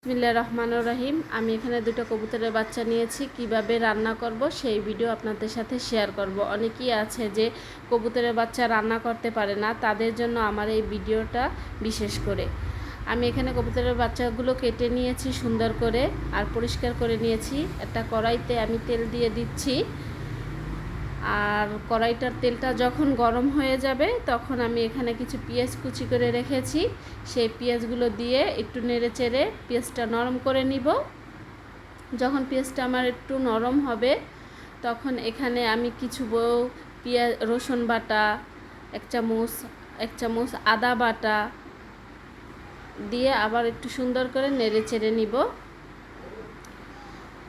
বিসমিল্লাহির রহমানির রহিম। আমি এখানে দুটো কবুতরের বাচ্চা নিয়েছি, কিভাবে রান্না করব সেই ভিডিও আপনাদের সাথে শেয়ার করব। অনেকেই আছে যে কবুতরের বাচ্চা রান্না করতে পারে না, তাদের জন্য আমার এই ভিডিওটা বিশেষ করে। আমি এখানে কবুতরের বাচ্চাগুলো কেটে নিয়েছি সুন্দর করে আর পরিষ্কার করে নিয়েছি। একটা কড়াইতে আমি তেল দিয়ে দিচ্ছি, আর কড়াইটার তেলটা যখন গরম হয়ে যাবে তখন আমি এখানে কিছু পেঁয়াজ কুচি করে রেখেছি, সেই পেঁয়াজগুলো দিয়ে একটু নেড়ে চেড়ে পেঁয়াজটা নরম করে নিব। যখন পেঁয়াজটা আমার একটু নরম হবে তখন এখানে আমি কিছু পেঁয়াজ রসুন বাটা এক চামচ আদা বাটা দিয়ে আবার একটু সুন্দর করে নেড়ে চেড়ে নিব।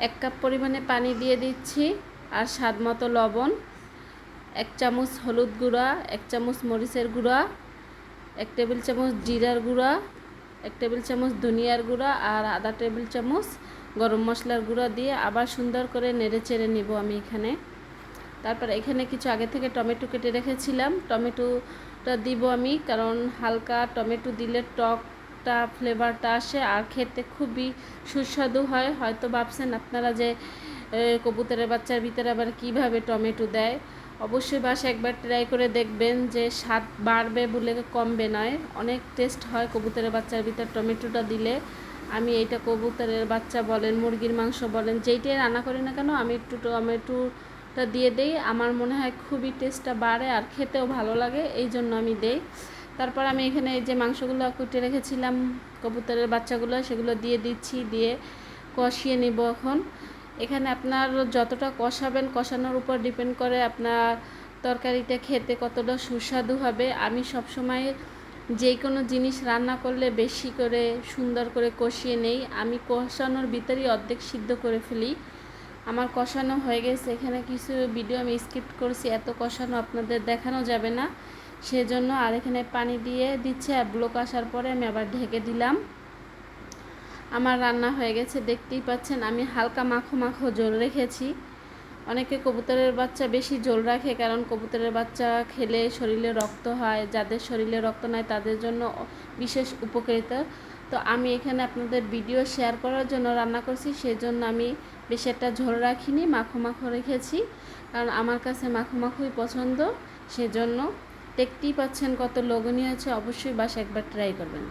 1 কাপ পরিমাণে পানি দিয়ে দিচ্ছি, আর স্বাদ মতো লবণ, 1 চামচ হলুদ গুঁড়া, 1 চামচ মরিচের গুঁড়া, 1 টেবিল চামচ জিরার গুঁড়া, 1 টেবিল চামচ ধনিয়ার গুঁড়া আর আধা টেবিল চামচ গরম মশলার গুঁড়া দিয়ে আবার সুন্দর করে নেড়ে চেড়ে নিব আমি এখানে। তারপর এখানে কিছু আগে থেকে টমেটো কেটে রেখেছিলাম, টমেটোটা দিব আমি, কারণ হালকা টমেটো দিলে টকটা ফ্লেভারটা আসে আর খেতে খুবই সুস্বাদু হয়। হয়তো ভাবছেন আপনারা যে কবুতরের বাচ্চার ভিতরে আবার কিভাবে টমেটো দেয়। অবশ্যই বাসায় একবার ট্রাই করে দেখবেন, যে স্বাদ বাড়বে বলে কমবে নয়, অনেক টেস্ট হয় কবুতরের বাচ্চার ভিতর টমেটোটা দিলে। আমি এইটা কবুতরের বাচ্চা বলেন, মুরগির মাংস বলেন, যেইটাই রান্না করি না কেন আমি একটু টমেটোটা দিয়ে দেই। আমার মনে হয় খুবই টেস্টটা বাড়ে আর খেতেও ভালো লাগে, এই জন্য আমি দেই। তারপর আমি এখানে এই যে মাংসগুলো কুটে রেখেছিলাম কবুতরের বাচ্চাগুলো, সেগুলো দিয়ে দিচ্ছি, দিয়ে কষিয়ে নেব। এখন এখানে আপনার যতটা কষাবেন কষানোর উপর ডিপেন্ড করে আপনার তরকারিটা খেতে কতটা সুস্বাদু হবে। আমি সবসময় যে কোনো জিনিস রান্না করলে বেশি করে সুন্দর করে কষিয়ে নেই, আমি কষানোর ভিতরেই অর্ধেক সিদ্ধ করে ফেলি। আমার কষানো হয়ে গেছে, এখানে কিছু ভিডিও আমি স্কিপ করছি, এত কষানো আপনাদের দেখানো যাবে না সেজন্য। আর এখানে পানি দিয়ে দিচ্ছে, আর ব্লক আসার পরে আমি আবার ঢেকে দিলাম। আমার রান্না হয়ে গেছে, দেখতেই পাচ্ছেন। আমি হালকা মাখো মাখো ঝোল রেখেছি। অনেকে কবুতরের বাচ্চা বেশি ঝোল রাখে, কারণ কবুতরের বাচ্চা খেলে শরীরে রক্ত হয়, যাদের শরীরে রক্ত নাই তাদের জন্য বিশেষ উপকারিতা। তো আমি এখানে আপনাদের ভিডিও শেয়ার করার জন্য রান্না করছি, সেজন্য আমি বেশি একটা ঝোল রাখিনি, মাখো মাখো রেখেছি, কারণ আমার কাছে মাখো মাখোই পছন্দ। সেজন্য দেখতেই পাচ্ছেন কত লোভনীয় আছে, অবশ্যই বাসায় একবার ট্রাই করবেন।